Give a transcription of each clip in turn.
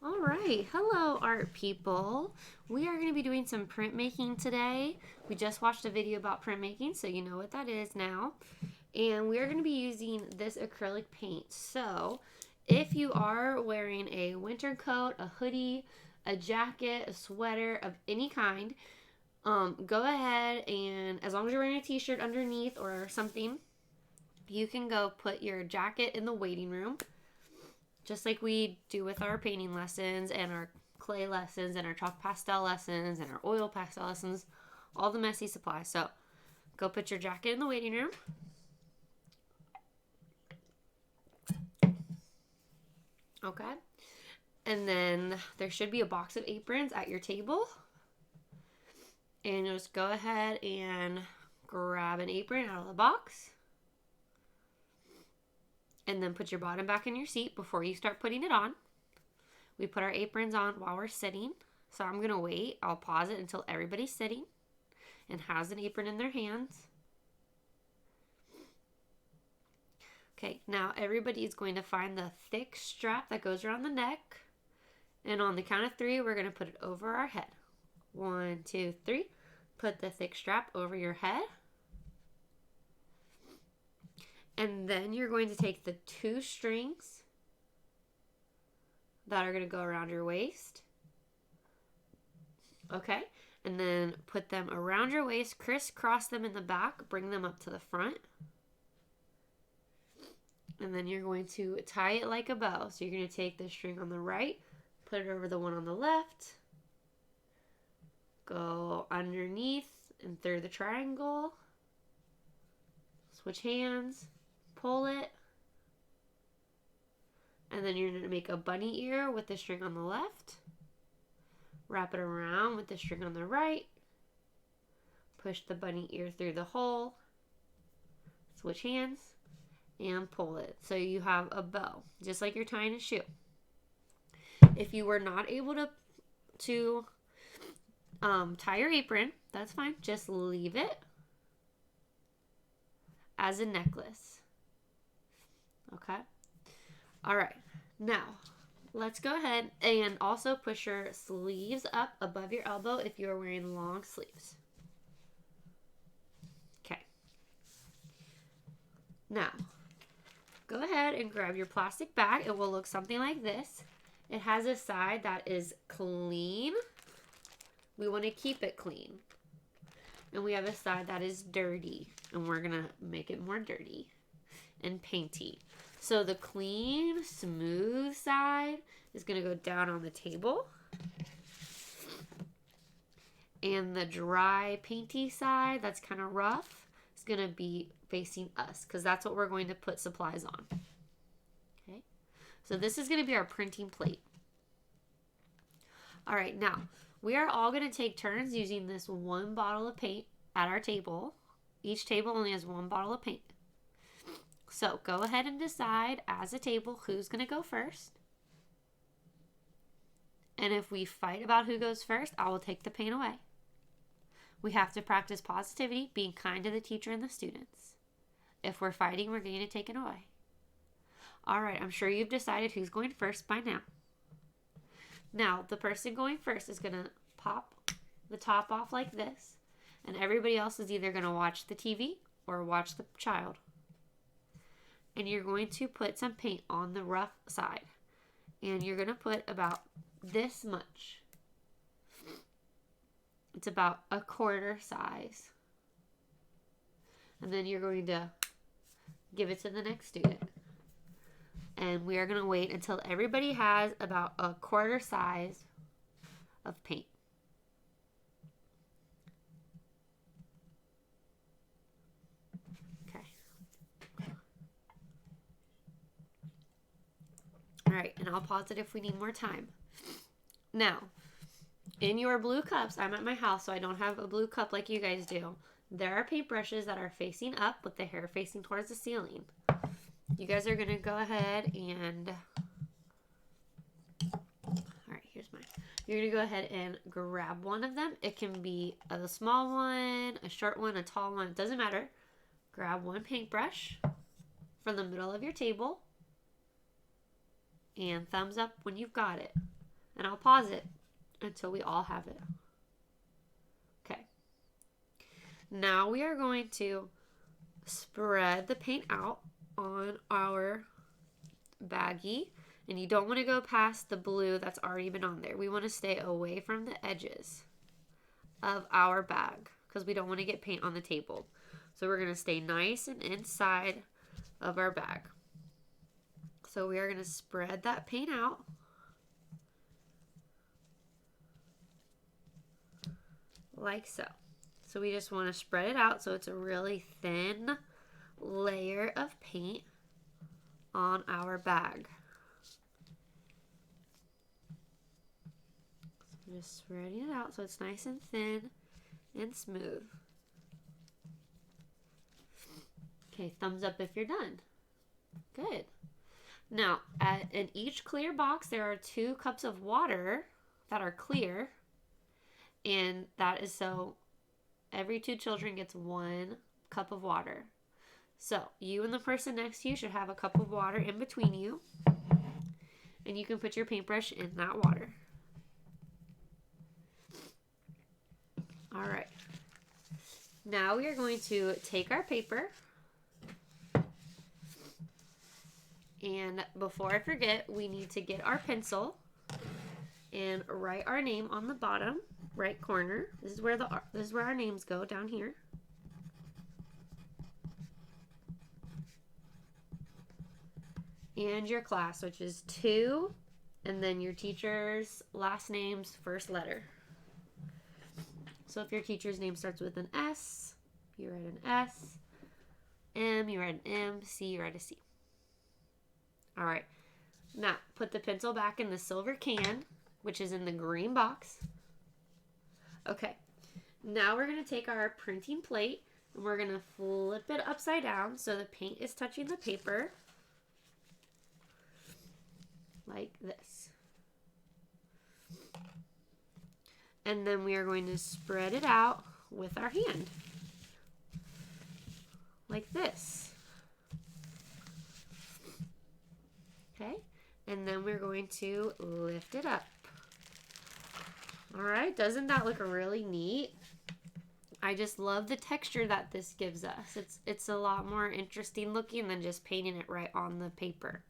All right, hello art people. We are going to be doing some printmaking today. We just watched a video about printmaking, so you know what that is now. And we are going to be using this acrylic paint. So if you are wearing a winter coat, a hoodie, a jacket, a sweater of any kind, go ahead and as long as you're wearing a t-shirt underneath or something, you can go put your jacket in the waiting room just like we do with our painting lessons and our clay lessons and our chalk pastel lessons and our oil pastel lessons, all the messy supplies. So go put your jacket in the waiting room. Okay. And then there should be a box of aprons at your table. And you'll just go ahead and grab an apron out of the box. And then put your bottom back in your seat before you start putting it on. We put our aprons on while we're sitting. So I'm going to wait. I'll pause it until everybody's sitting and has an apron in their hands. Okay, now everybody is going to find the thick strap that goes around the neck. And on the count of 3, we're going to put it over our head. 1, 2, 3. Put the thick strap over your head. And then you're going to take the 2 strings that are going to go around your waist. Okay. And then put them around your waist, crisscross them in the back, bring them up to the front. And then you're going to tie it like a bow. So you're going to take the string on the right, put it over the one on the left, go underneath and through the triangle, switch hands, pull it, and then you're going to make a bunny ear with the string on the left, wrap it around with the string on the right, push the bunny ear through the hole, switch hands, and pull it. So you have a bow, just like you're tying a shoe. If you were not able to tie your apron, that's fine. Just leave it as a necklace. Okay. All right. Now, let's go ahead and also push your sleeves up above your elbow if you're wearing long sleeves. Okay. Now, go ahead and grab your plastic bag. It will look something like this. It has a side that is clean. We want to keep it clean. And we have a side that is dirty. And we're going to make it more dirty and painty. So the clean, smooth side is going to go down on the table. And the dry, painty side that's kind of rough is going to be facing us because that's what we're going to put supplies on. Okay. So this is going to be our printing plate. All right, now we are all going to take turns using this 1 bottle of paint at our table. Each table only has 1 bottle of paint. So go ahead and decide as a table who's going to go first. And if we fight about who goes first, I will take the paint away. We have to practice positivity, being kind to the teacher and the students. If we're fighting, we're going to take it away. All right, I'm sure you've decided who's going first by now. Now, the person going first is going to pop the top off like this. And everybody else is either going to watch the TV or watch the child. And you're going to put some paint on the rough side. And you're going to put about this much. It's about a quarter size. And then you're going to give it to the next student. And we are going to wait until everybody has about a quarter size of paint. All right, and I'll pause it if we need more time. Now, in your blue cups, I'm at my house, so I don't have a blue cup like you guys do. There are paintbrushes that are facing up with the hair facing towards the ceiling. You guys are going to go ahead and... All right, here's mine. You're going to go ahead and grab one of them. It can be a small one, a short one, a tall one. It doesn't matter. Grab one paintbrush from the middle of your table. And thumbs up when you've got it. and I'll pause it until we all have it. Okay. Now we are going to spread the paint out on our baggie, and you don't want to go past the blue that's already been on there. We want to stay away from the edges of our bag because we don't want to get paint on the table. So we're going to stay nice and inside of our bag. So we are going to spread that paint out. Like so. So we just want to spread it out so it's a really thin layer of paint on our bag. So just spreading it out so it's nice and thin and smooth. Okay, thumbs up if you're done. Good. Now, in each clear box, there are 2 cups of water that are clear, and that is so every 2 children gets 1 cup of water. So you and the person next to you should have a cup of water in between you, and you can put your paintbrush in that water. All right. Now we are going to take our paper, and before I forget, we need to get our pencil and write our name on the bottom right corner. This is where our names go, down here. And your class, which is 2, and then your teacher's last name's first letter. So if your teacher's name starts with an S, you write an S. M, you write an M. C, you write a C. All right. Now, put the pencil back in the silver can, which is in the green box. Okay. Now we're going to take our printing plate, and we're going to flip it upside down so the paint is touching the paper. Like this. And then we are going to spread it out with our hand. Like this. Okay, and then we're going to lift it up. All right, doesn't that look really neat? I just love the texture that this gives us. It's a lot more interesting looking than just painting it right on the paper.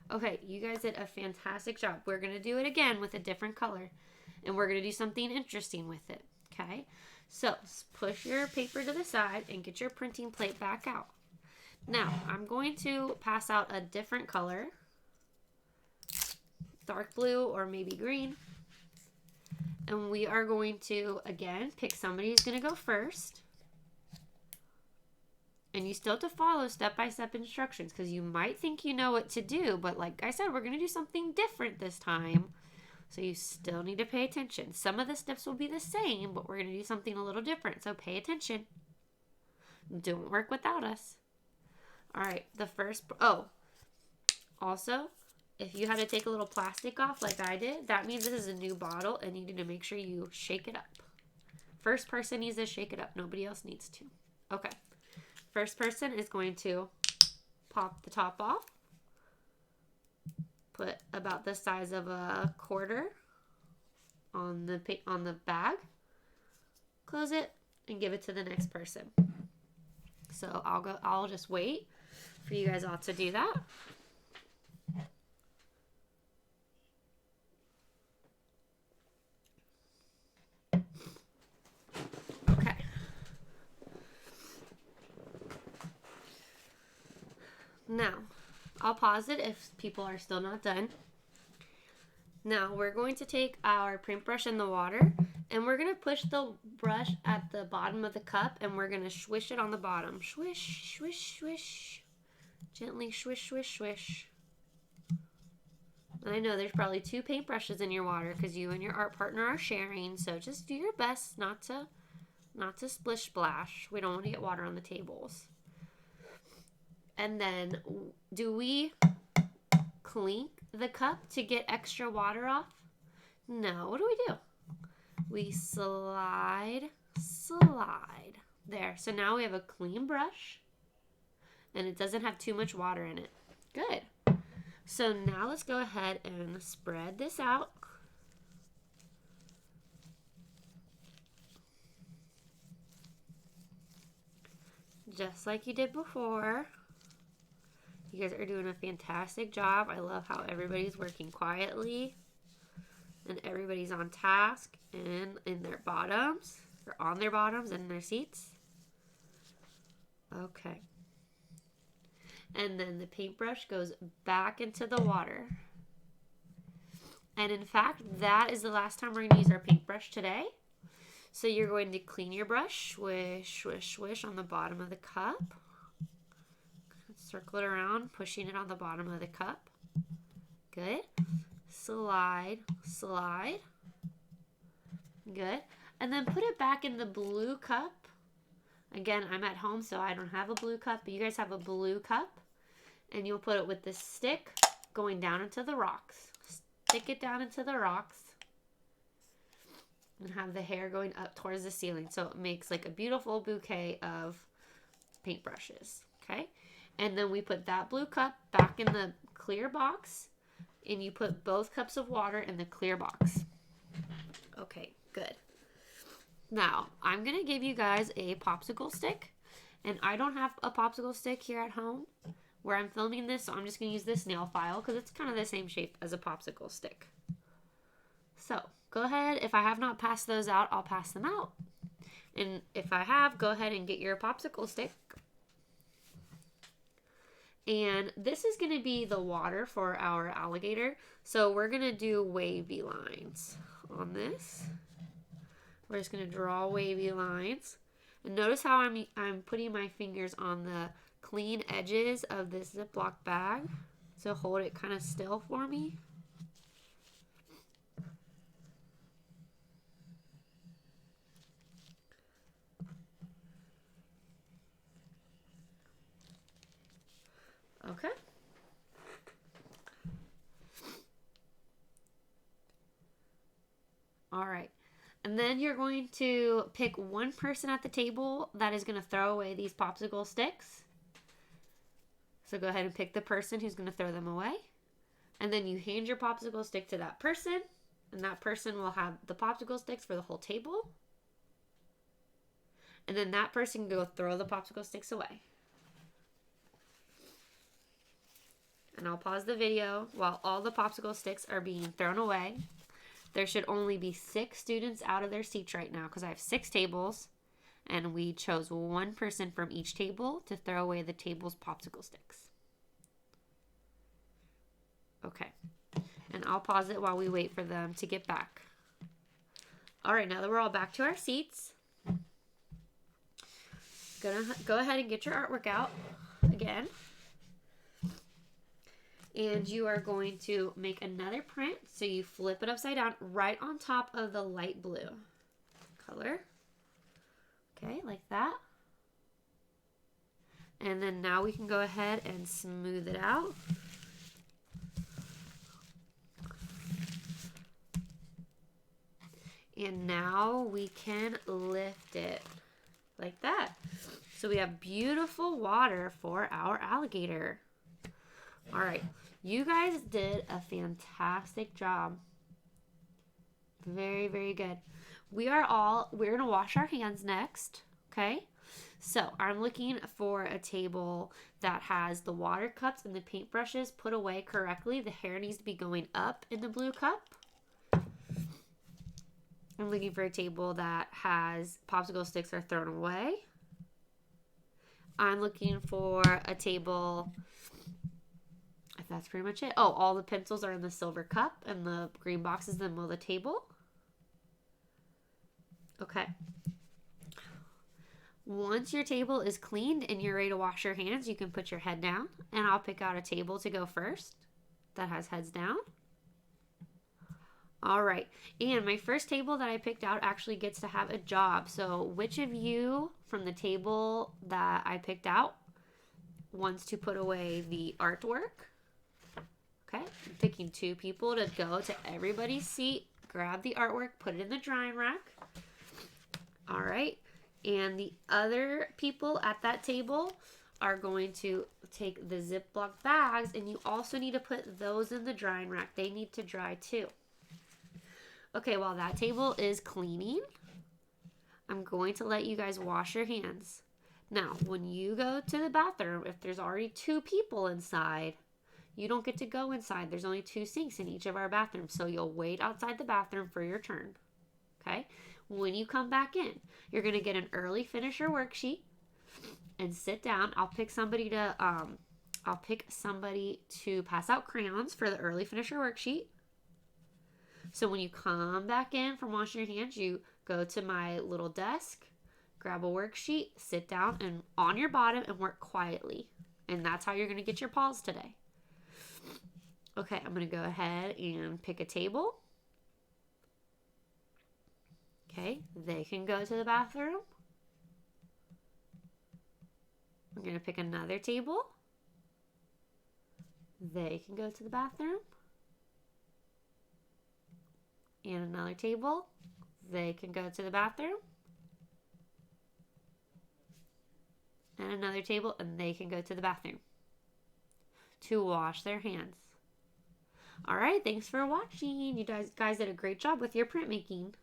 Okay, you guys did a fantastic job. We're going to do it again with a different color, and we're going to do something interesting with it, okay? So push your paper to the side and get your printing plate back out. Now, I'm going to pass out a different color, dark blue or maybe green, and we are going to, again, pick somebody who's going to go first. And you still have to follow step-by-step instructions because you might think you know what to do, but like I said, we're going to do something different this time. So you still need to pay attention. Some of the steps will be the same, but we're going to do something a little different. So pay attention. Don't work without us. All right, the first, also, if you had to take a little plastic off like I did, that means this is a new bottle and you need to make sure you shake it up. First person needs to shake it up. Nobody else needs to. Okay. First person is going to pop the top off. Put about the size of a quarter on the bag. Close it and give it to the next person. So I'll just wait for you guys all to do that. Okay. Now, I'll pause it if people are still not done. Now, we're going to take our paintbrush in the water, and we're going to push the brush at the bottom of the cup, and we're going to swish it on the bottom. Swish, swish, swish. Gently swish, swish, swish. And I know there's probably 2 paintbrushes in your water because you and your art partner are sharing, so just do your best not to splish splash. We don't want to get water on the tables. And then, do we clink the cup to get extra water off? No, what do? We slide. There, so now we have a clean brush, and it doesn't have too much water in it. Good. So now let's go ahead and spread this out. Just like you did before. You guys are doing a fantastic job. I love how everybody's working quietly and everybody's on task and in their bottoms, or on their bottoms and in their seats. Okay. And then the paintbrush goes back into the water. And in fact, that is the last time we're going to use our paintbrush today. So you're going to clean your brush, swish, swish, swish on the bottom of the cup. Circle it around, pushing it on the bottom of the cup. Good. Slide, slide. Good. And then put it back in the blue cup. Again, I'm at home, so I don't have a blue cup, but you guys have a blue cup. And you'll put it with the stick going down into the rocks. Stick it down into the rocks. And have the hair going up towards the ceiling. So it makes like a beautiful bouquet of paintbrushes. Okay. And then we put that blue cup back in the clear box. And you put both cups of water in the clear box. Okay, good. Now, I'm going to give you guys a popsicle stick. And I don't have a popsicle stick here at home where I'm filming this. So I'm just going to use this nail file because it's kind of the same shape as a popsicle stick. So, go ahead. If I have not passed those out, I'll pass them out. And if I have, go ahead and get your popsicle stick. And this is going to be the water for our alligator. So we're going to do wavy lines on this. We're just going to draw wavy lines. And notice how I'm putting my fingers on the clean edges of this Ziploc bag. So hold it kind of still for me. Okay. All right. And then you're going to pick one person at the table that is going to throw away these popsicle sticks. So go ahead and pick the person who's going to throw them away. And then you hand your popsicle stick to that person. And that person will have the popsicle sticks for the whole table. And then that person can go throw the popsicle sticks away. And I'll pause the video while all the popsicle sticks are being thrown away. There should only be 6 students out of their seats right now because I have 6 tables. And we chose one person from each table to throw away the table's popsicle sticks. Okay. And I'll pause it while we wait for them to get back. All right, now that we're all back to our seats, gonna go ahead and get your artwork out again. And you are going to make another print. So you flip it upside down right on top of the light blue color. Okay, like that. And then now we can go ahead and smooth it out. And now we can lift it like that. So we have beautiful water for our alligator. All right, you guys did a fantastic job. Very, very good. We're gonna wash our hands next, okay? So I'm looking for a table that has the water cups and the paintbrushes put away correctly. The hair needs to be going up in the blue cup. I'm looking for a table that has popsicle sticks are thrown away. I'm looking for a table, that's pretty much it. Oh, all the pencils are in the silver cup and the green box is in the middle of the table. Okay. Once your table is cleaned and you're ready to wash your hands, you can put your head down. And I'll pick out a table to go first that has heads down. All right. And my first table that I picked out actually gets to have a job. So which of you from the table that I picked out wants to put away the artwork? Okay. I'm picking 2 people to go to everybody's seat, grab the artwork, put it in the drying rack. All right. And the other people at that table are going to take the Ziploc bags, and you also need to put those in the drying rack. They need to dry too. Okay, while that table is cleaning, I'm going to let you guys wash your hands. Now, when you go to the bathroom, if there's already 2 people inside, you don't get to go inside. There's only 2 sinks in each of our bathrooms, so you'll wait outside the bathroom for your turn. Okay? When you come back in, you're going to get an early finisher worksheet and sit down. I'll pick somebody to pass out crayons for the early finisher worksheet. So when you come back in from washing your hands, you go to my little desk, grab a worksheet, sit down and on your bottom and work quietly. And that's how you're going to get your paws today. Okay, I'm going to go ahead and pick a table. Okay, they can go to the bathroom. I'm going to pick another table. They can go to the bathroom. And another table. They can go to the bathroom. And another table, and they can go to the bathroom to wash their hands. All right, thanks for watching. You guys did a great job with your printmaking.